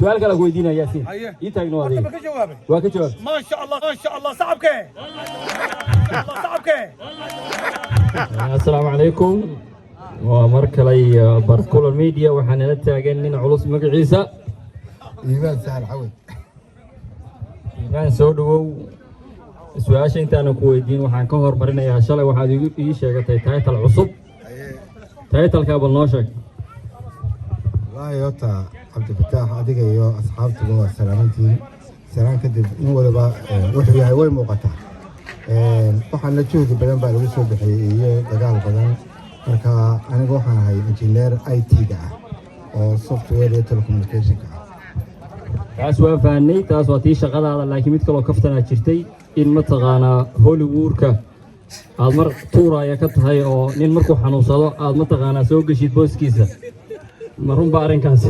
سؤال قال أقول دينا ياسين يتاجنوا هذه وكجواب ما شاء الله ما شاء الله صعبك الله صعبك. السلام عليكم ومركلي بركول الميديا وحنا نتاجن من علوس مقعيسة إيمان سهل عود إيمان سودو سؤال أنت أنا كويدين وحنا كهر مرينا يا شلة وحنا يجي شيء تايت العصب تايت الكابل ناشك والله يوتا عبد الفتاح أديك يو أصحابته جوا سلامتي سلام كده مو ولا بقى وحنا هواي مقطع waxaan la joogi badan baa lagu soo bixiyay iyo dagaal badan marka aniga waxaan ahay engineer IT-ga ah oo software iyo telecommunication-ka ah taas waa fahanay taas waa tii shaqadaada laakiin mid kaloo kaftanaa jirtay in mataqaanaa Hollywood-ka aad mar tuuraya ka tahay oo nin markuu xanuunsado aad mataqaanaa soo gashid booskiisa ma runba arrinkaas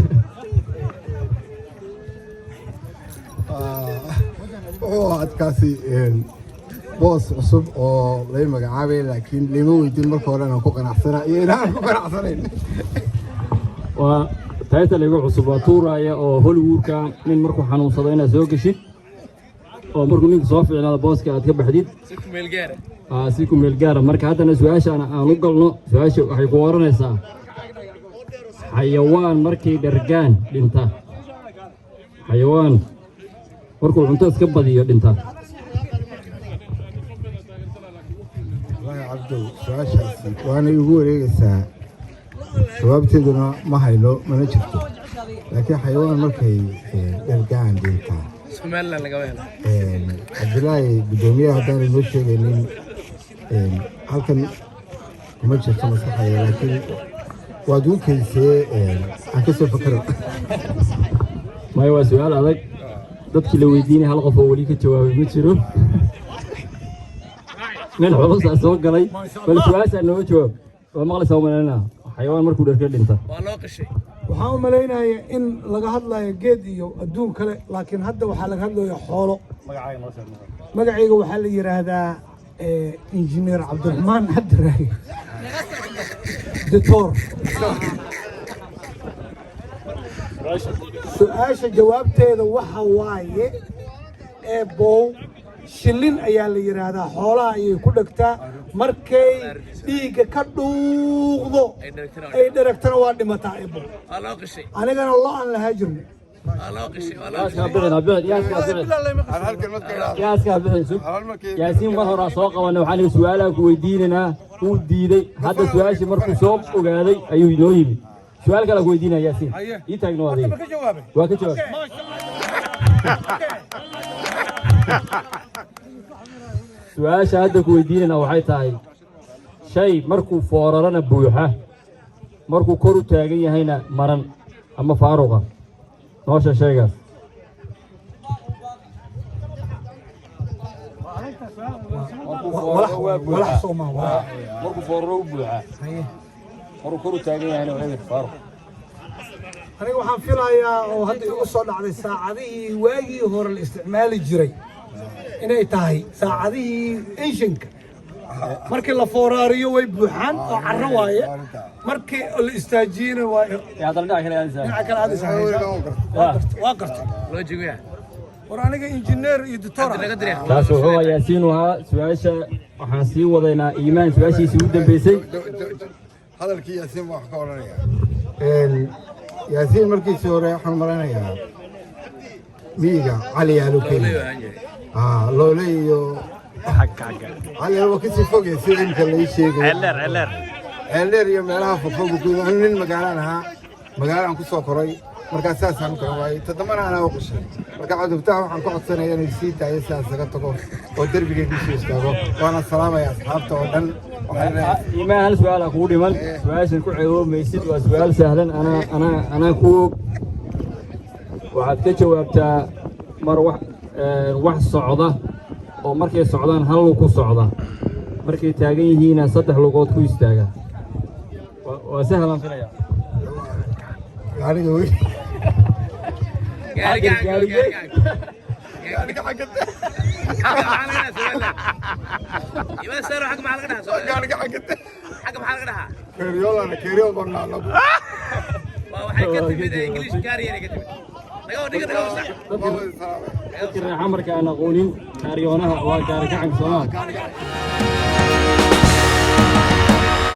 adkaasi boos cusub oo lay magacaabay laakiin lima weydiin marka hore aan ku qanacsanaa iyo inaan ku qanacsanayn waa tayta lagu cusub waa tuuraya oo Hollywood-ka nin markuu xanuunsado inaad soo gashid oo markuu ninka soo fiicnaado booska aad ka baxdid si ku meel gaar marka haddana su'aasha aan u galno su'aasha waxay ku waranaysaa xayawaan markay dhargaan dhinta xayawaan markuu cunto iska badiyo dhinta عبدو سؤاشاسي وانا يقول ايه الساعة جوابتنا ما هيلو ما نجرته لكن حيوان مركي يرجعن دينتا سمال لا قبل عبد الله بدوميه هذا المشي يعني هل كان ما جرت مصلحة لكن وادون كيسة أكسر فكرة ما هو سؤال هذا ضدك لو يديني هالغفو وليك الجواب بتشرو من حروس أسوق قلي بل سؤال إنه جواب وما قال سووا لنا حيوان مركود الكل أنت والله قشي waxaan u maleynayaa in laga hadlayo geed iyo adduun kale laakiin hadda waxaa laga hadlayaa xoolo magacayga waxaa la yiraahdaa injineer Cabdiraxmaan Cabdiraay doctor su'aasha jawaabteeda waxa waaye bow shilin ayaa la yiraahdaa xoolaha ayay ku dhagtaa markay dhiigga ka dhuuqdo ay dharagtana waa dhimataa ebo anigana lo aan lahaa jirno yaasiin mar horaa soo qabanay waxaan su'aalaha ku weydiinanaa wuu diiday hadda su'aashii markuu soo ogaaday ayuu inoo yimid su'aal kale ku weydiinaya yaasiin ii taagno adiga waa ka jawaab su'aasha hadda ku weydiinana waxay tahay shay markuu foorarana buuxa markuu kor u taagan yahayna maran ama faaruqa noosha shaygaas markuu fooraro u buuxa markuu kor u taagan yahayna waa faaruq aniga waxaan filayaa oo hadda igu soo dhacday saacadihii waagii hore la isticmaali jiray inay tahay saacadihii inshinka markii la fooraariyo way buuxaan oo carro waaye markii la istaajiyana waa waa gartay loo jigaa war aniga injineer iyo doctor taas wuxuu yaasiin ahaa su'aasha waxaan sii wadaynaa iimaan su'aashiisii ugu dambeysay hadalkii yaasiin wax ka oranaya yaasiin markiisii hore waxaan maranayaa miyiga cali yaalo keliya loole iyo cali yaalo kasii fogay sida imka lai sheegay ceeldheer iyo meelaha fogfog anu nin magaalaan ahaa magaalaan ku soo koray markaa saasaan u kala waayey toddobana anaa u qushay marka cabdifatax waxaan ka codsanaya inay sii daayo sidaas laga tago oo derbigaygu soo istaago waana salaamaya asxaabta oo dhan iimaan hal su'aal kugu dhiman su'aashan ku ceeboomaysid waa su'aal sahlan anaa ku waxaad ka jawaabtaa mar wax socda oo markay socdaan hal lug ku socda markay taagan yihiina saddex lugood ku istaaga waa sahlan filaya gaariga wey waxay ka timid English gaari dadka reexa marka aan aqoonin kaariyoonaha waa gaari gacanka Soomaaliya